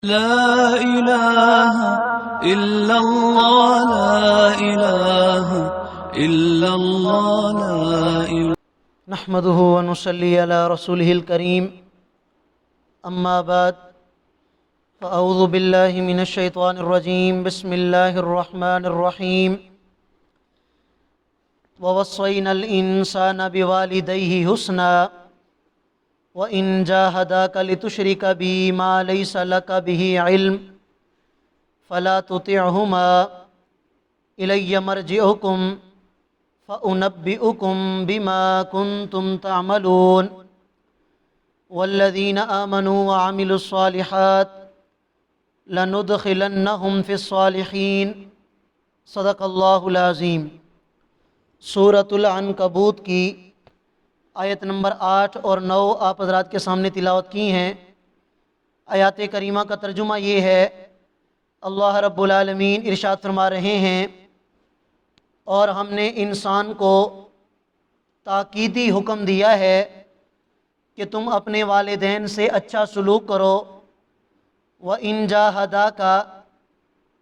لا إله إلا الله لا إله إلا الله لا إله نحمده ونصلي على رسوله الكريم أما بعد فأعوذ بالله من الشيطان الرجيم بسم الله الرحمن الرحيم ووصينا الإنسان بوالديه حسنا وإن جاهداك لتشرك بي ما ليس لك به علم فلا تطعهما إلي مرجعكم فأنبئكم بما كنتم تعملون والذين آمنوا وعملوا الصالحات لندخلنهم في الصالحين صدق اللہ العظیم۔ سورۃ العنکبوت کی آیت نمبر 8 اور 9 آپ حضرات کے سامنے تلاوت کی ہیں۔ آیات کریمہ کا ترجمہ یہ ہے، اللہ رب العالمین ارشاد فرما رہے ہیں، اور ہم نے انسان کو تاکیدی حکم دیا ہے کہ تم اپنے والدین سے اچھا سلوک کرو۔ وَإِن جَاهَدَاكَ،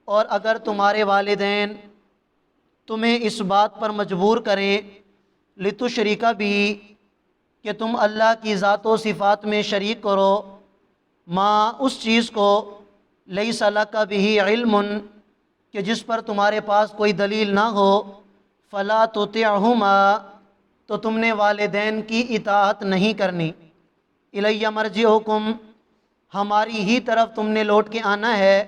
اور اگر تمہارے والدین تمہیں اس بات پر مجبور کریں لِتُشْرِكَ بِهِ، کہ تم اللہ کی ذات و صفات میں شریک کرو، ما اس چیز کو لَيْسَ لَكَ بِهِ عِلْمٌ، کہ جس پر تمہارے پاس کوئی دلیل نہ ہو، فَلَا تُطِعْهُمَا، تو تم نے والدین کی اطاعت نہیں کرنی۔ إِلَيَّ مَرْجِعُكُمْ، ہماری ہی طرف تم نے لوٹ کے آنا ہے،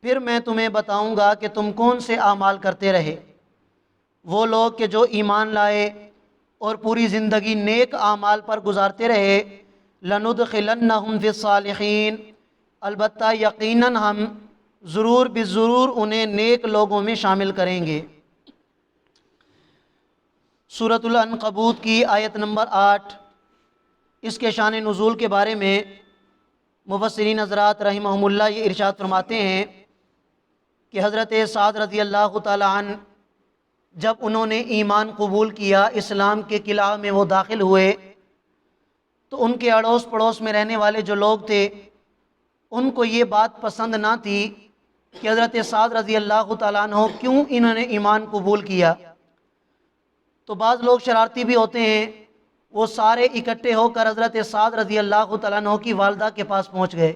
پھر میں تمہیں بتاؤں گا کہ تم کون سے اعمال کرتے رہے۔ وہ لوگ کہ جو ایمان لائے اور پوری زندگی نیک اعمال پر گزارتے رہے، لَنُدْخِلَنَّهُمْ فِي الصَّالِحِينَ، البتہ یقیناً ہم ضرور بالضرور انہیں نیک لوگوں میں شامل کریں گے۔ سورۃ العنکبوت کی آیت نمبر 8، اس کے شان نزول کے بارے میں مفسرین حضرات رحمہم اللہ یہ ارشاد فرماتے ہیں کہ حضرت سعد رضی اللہ تعالی عنہ جب انہوں نے ایمان قبول کیا، اسلام کے قلعہ میں وہ داخل ہوئے، تو ان کے اڑوس پڑوس میں رہنے والے جو لوگ تھے ان کو یہ بات پسند نہ تھی کہ حضرت سعد رضی اللہ تعالیٰ عنہ کیوں انہوں نے ایمان قبول کیا۔ تو بعض لوگ شرارتی بھی ہوتے ہیں، وہ سارے اکٹھے ہو کر حضرت سعد رضی اللہ تعالیٰ عنہ کی والدہ کے پاس پہنچ گئے۔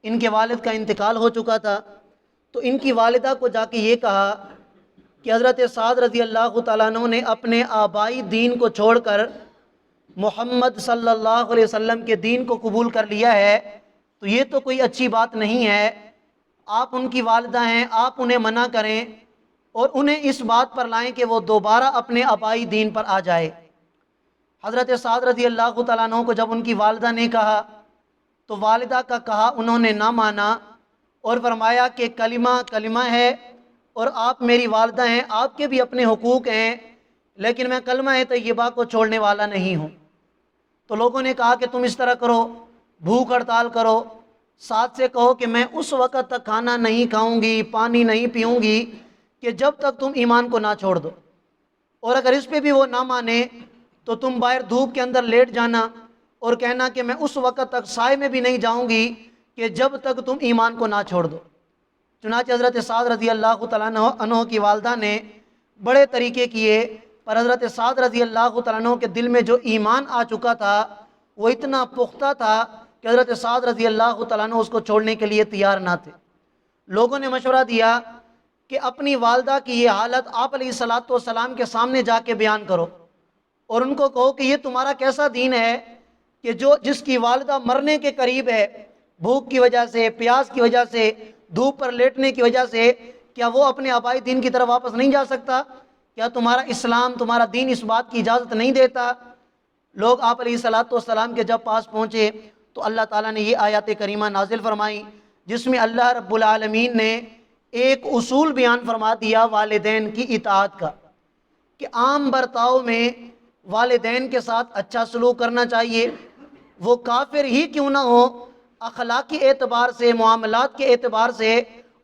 ان کے والد کا انتقال ہو چکا تھا، تو ان کی والدہ کو جا کے یہ کہا کہ حضرت سعد رضی اللہ تعالیٰ عنہ نے اپنے آبائی دین کو چھوڑ کر محمد صلی اللہ علیہ وسلم کے دین کو قبول کر لیا ہے، تو یہ تو کوئی اچھی بات نہیں ہے۔ آپ ان کی والدہ ہیں، آپ انہیں منع کریں اور انہیں اس بات پر لائیں کہ وہ دوبارہ اپنے آبائی دین پر آ جائے۔ حضرت سعد رضی اللہ تعالیٰ عنہ کو جب ان کی والدہ نے کہا تو والدہ کا کہا انہوں نے نہ مانا، اور فرمایا کہ کلمہ ہے اور آپ میری والدہ ہیں، آپ کے بھی اپنے حقوق ہیں، لیکن میں کلمہ طیبہ کو چھوڑنے والا نہیں ہوں۔ تو لوگوں نے کہا کہ تم اس طرح کرو، بھوک ہڑتال کرو، ساتھ سے کہو کہ میں اس وقت تک کھانا نہیں کھاؤں گی، پانی نہیں پیوں گی کہ جب تک تم ایمان کو نہ چھوڑ دو، اور اگر اس پہ بھی وہ نہ مانے تو تم باہر دھوپ کے اندر لیٹ جانا اور کہنا کہ میں اس وقت تک سائے میں بھی نہیں جاؤں گی کہ جب تک تم ایمان کو نہ چھوڑ دو۔ چنانچہ حضرت سعد رضی اللہ تعالیٰ عنہ کی والدہ نے بڑے طریقے کیے، پر حضرت سعد رضی اللہ تعالیٰ عنہ کے دل میں جو ایمان آ چکا تھا وہ اتنا پختہ تھا کہ حضرت سعد رضی اللہ تعالیٰ عنہ اس کو چھوڑنے کے لیے تیار نہ تھے۔ لوگوں نے مشورہ دیا کہ اپنی والدہ کی یہ حالت آپ علیہ الصلاۃ والسلام کے سامنے جا کے بیان کرو، اور ان کو کہو کہ یہ تمہارا کیسا دین ہے کہ جس کی والدہ مرنے کے قریب ہے، بھوک کی وجہ سے، پیاس کی وجہ سے، دھوپ پر لیٹنے کی وجہ سے، کیا وہ اپنے آبائی دین کی طرف واپس نہیں جا سکتا؟ کیا تمہارا اسلام، تمہارا دین اس بات کی اجازت نہیں دیتا؟ لوگ آپ علیہ الصلاۃ والسلام کے جب پاس پہنچے تو اللہ تعالیٰ نے یہ آیات کریمہ نازل فرمائی، جس میں اللہ رب العالمین نے ایک اصول بیان فرما دیا والدین کی اطاعت کا، کہ عام برتاؤ میں والدین کے ساتھ اچھا سلوک کرنا چاہیے، وہ کافر ہی کیوں نہ ہو، اخلاقی اعتبار سے، معاملات کے اعتبار سے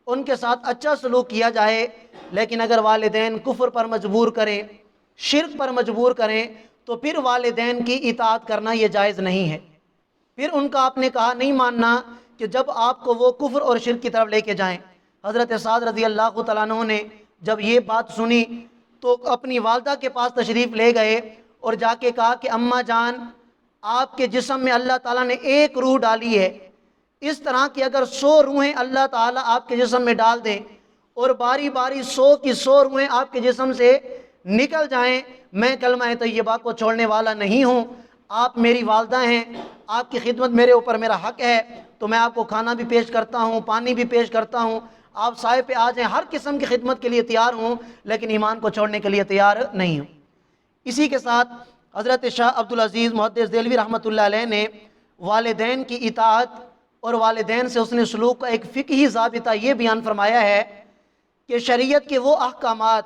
ان کے ساتھ اچھا سلوک کیا جائے۔ لیکن اگر والدین کفر پر مجبور کریں، شرک پر مجبور کریں، تو پھر والدین کی اطاعت کرنا یہ جائز نہیں ہے۔ پھر ان کا آپ نے کہا نہیں ماننا کہ جب آپ کو وہ کفر اور شرک کی طرف لے کے جائیں۔ حضرت سعد رضی اللہ تعالیٰ عنہ نے جب یہ بات سنی تو اپنی والدہ کے پاس تشریف لے گئے اور جا کے کہا کہ اماں جان، آپ کے جسم میں اللہ تعالیٰ نے ایک روح ڈالی ہے، اس طرح کہ اگر 100 روحیں اللہ تعالیٰ آپ کے جسم میں ڈال دیں اور باری باری 100 کی 100 روحیں آپ کے جسم سے نکل جائیں، میں کلمہ طیبہ کو چھوڑنے والا نہیں ہوں۔ آپ میری والدہ ہیں، آپ کی خدمت میرے اوپر میرا حق ہے، تو میں آپ کو کھانا بھی پیش کرتا ہوں، پانی بھی پیش کرتا ہوں، آپ سائے پہ آ جائیں، ہر قسم کی خدمت کے لیے تیار ہوں، لیکن ایمان کو چھوڑنے کے لیے تیار نہیں ہوں۔ اسی کے ساتھ حضرت شاہ عبدالعزیز محدث دہلوی رحمۃ اللہ علیہ نے والدین کی اطاعت اور والدین سے حسن سلوک کا ایک فقہی ضابطہ یہ بیان فرمایا ہے کہ شریعت کے وہ احکامات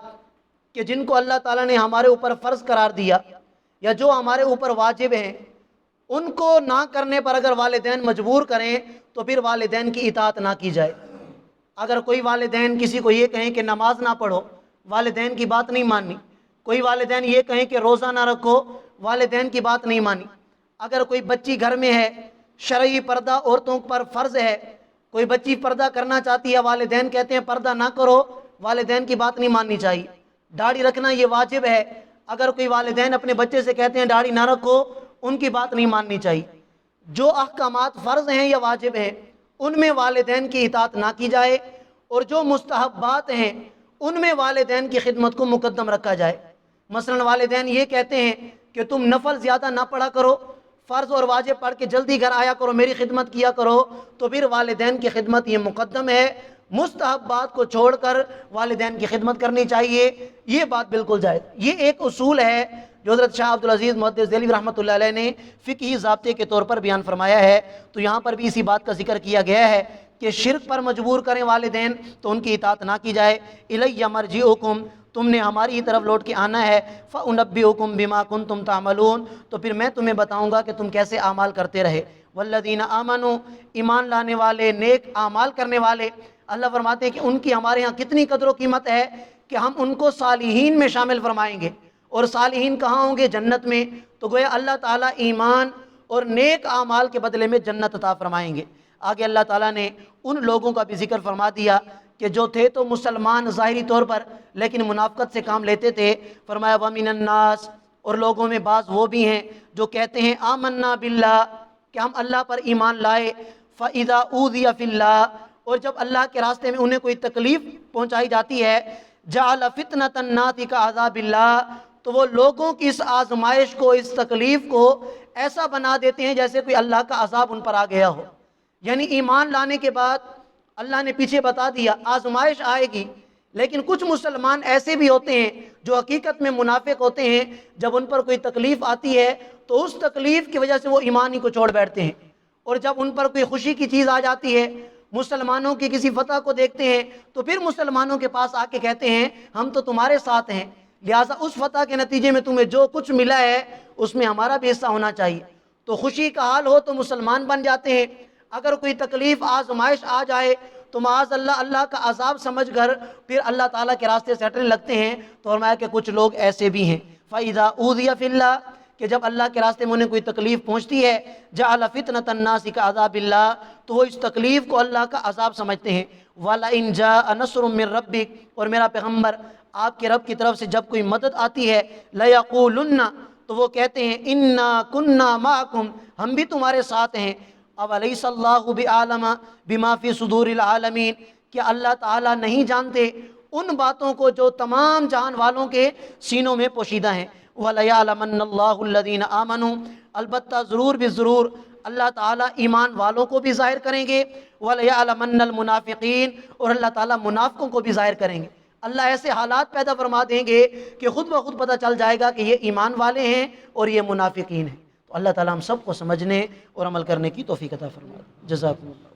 کہ جن کو اللہ تعالیٰ نے ہمارے اوپر فرض قرار دیا یا جو ہمارے اوپر واجب ہیں، ان کو نہ کرنے پر اگر والدین مجبور کریں تو پھر والدین کی اطاعت نہ کی جائے۔ اگر کوئی والدین کسی کو یہ کہیں کہ نماز نہ پڑھو، والدین کی بات نہیں ماننی۔ کوئی والدین یہ کہیں کہ روزہ نہ رکھو، والدین کی بات نہیں مانی۔ اگر کوئی بچی گھر میں ہے، شرعی پردہ عورتوں پر فرض ہے، کوئی بچی پردہ کرنا چاہتی ہے، والدین کہتے ہیں پردہ نہ کرو، والدین کی بات نہیں ماننی چاہیے۔ داڑھی رکھنا یہ واجب ہے، اگر کوئی والدین اپنے بچے سے کہتے ہیں داڑھی نہ رکھو، ان کی بات نہیں ماننی چاہیے۔ جو احکامات فرض ہیں یا واجب ہیں ان میں والدین کی اطاعت نہ کی جائے، اور جو مستحبات ہیں ان میں والدین کی خدمت کو مقدم رکھا جائے۔ مثلا والدین یہ کہتے ہیں کہ تم نفل زیادہ نہ پڑھا کرو، فرض اور واجب پڑھ کے جلدی گھر آیا کرو، میری خدمت کیا کرو، تو پھر والدین کی خدمت یہ مقدم ہے، مستحبات کو چھوڑ کر والدین کی خدمت کرنی چاہیے، یہ بات بالکل جائز۔ یہ ایک اصول ہے جو حضرت شاہ عبدالعزیز محدث دہلوی رحمۃ اللہ علیہ نے فقہی ضابطے کے طور پر بیان فرمایا ہے۔ تو یہاں پر بھی اسی بات کا ذکر کیا گیا ہے کہ شرک پر مجبور کریں والدین تو ان کی اطاعت نہ کی جائے۔ الیہ مرجعکم، تم نے ہماری ہی طرف لوٹ کے آنا ہے، فأنبئکم بما کنتم تعملون، تو پھر میں تمہیں بتاؤں گا کہ تم کیسے اعمال کرتے رہے۔ والذین آمنوا، ایمان لانے والے، نیک اعمال کرنے والے، اللہ فرماتے ہیں کہ ان کی ہمارے ہاں کتنی قدر و قیمت ہے کہ ہم ان کو صالحین میں شامل فرمائیں گے۔ اور صالحین کہاں ہوں گے؟ جنت میں۔ تو گویا اللہ تعالیٰ ایمان اور نیک اعمال کے بدلے میں جنت عطا فرمائیں گے۔ آگے اللہ تعالیٰ نے ان لوگوں کا بھی ذکر فرما دیا کہ جو تھے تو مسلمان ظاہری طور پر لیکن منافقت سے کام لیتے تھے۔ فرمایا وَمِنَ النَّاسِ، اور لوگوں میں بعض وہ بھی ہیں جو کہتے ہیں آمنا باللہ، کہ ہم اللہ پر ایمان لائے، فَإِذَا أُوذِيَ فِي اللَّهِ، اور جب اللہ کے راستے میں انہیں کوئی تکلیف پہنچائی جاتی ہے، جَعَلَ فِتْنَةَ النَّاسِ كَعَذَابِ اللَّهِ، تو وہ لوگوں کی اس آزمائش کو، اس تکلیف کو ایسا بنا دیتے ہیں جیسے کوئی اللہ کا عذاب ان پر آ گیا ہو۔ یعنی ایمان لانے کے بعد اللہ نے پیچھے بتا دیا آزمائش آئے گی، لیکن کچھ مسلمان ایسے بھی ہوتے ہیں جو حقیقت میں منافق ہوتے ہیں، جب ان پر کوئی تکلیف آتی ہے تو اس تکلیف کی وجہ سے وہ ایمان ہی کو چھوڑ بیٹھتے ہیں، اور جب ان پر کوئی خوشی کی چیز آ جاتی ہے، مسلمانوں کی کسی فتح کو دیکھتے ہیں تو پھر مسلمانوں کے پاس آ کے کہتے ہیں ہم تو تمہارے ساتھ ہیں، لہٰذا اس فتح کے نتیجے میں تمہیں جو کچھ ملا ہے اس میں ہمارا بھی حصہ ہونا چاہیے۔ تو خوشی کا حال ہو تو مسلمان بن جاتے ہیں، اگر کوئی تکلیف آزمائش آ جائے تو معاذ اللہ اللہ کا عذاب سمجھ کر پھر اللہ تعالیٰ کے راستے سے ہٹنے لگتے ہیں۔ تو فرمایا کہ کچھ لوگ ایسے بھی ہیں فَإِذَا أُوذِيَ فِي اللَّهِ، کہ جب اللہ کے راستے میں انہیں کوئی تکلیف پہنچتی ہے، جَعَلَ فِتْنَةَ النَّاسِ كَعَذَابِ اللَّهِ، تو وہ اس تکلیف کو اللہ کا عذاب سمجھتے ہیں۔ وَلَئِن جَاءَ نَصْرٌ مِّن رَّبِّكَ، اور میرا پیغمبر آپ کے رب کی طرف سے جب کوئی مدد آتی ہے، لَيَقُولُنَّ، تو وہ کہتے ہیں اِنَّا كُنَّا مَعَكُمْ، ہم بھی تمہارے ساتھ ہیں۔ أَوَلَيْسَ اللَّهُ بِأَعْلَمَ بِمَا فِي صُدُورِ الْعَالَمِينَ، کیا اللہ تعالیٰ نہیں جانتے ان باتوں کو جو تمام جہان والوں کے سینوں میں پوشیدہ ہیں۔ وَلَيَعْلَمَنَّ اللَّهُ الَّذِينَ آمَنُوا، البتہ ضرور بھی ضرور اللہ تعالیٰ ایمان والوں کو بھی ظاہر کریں گے، وَلَيَعْلَمَنَّ الْمُنَافِقِينَ، اور اللہ تعالیٰ منافقوں کو بھی ظاہر کریں گے۔ اللہ ایسے حالات پیدا فرما دیں گے کہ خود بخود پتہ چل جائے گا کہ یہ ایمان والے ہیں اور یہ منافقین ہیں۔ تو اللہ تعالیٰ ہم سب کو سمجھنے اور عمل کرنے کی توفیق عطا فرما دے۔ جزاکم اللہ۔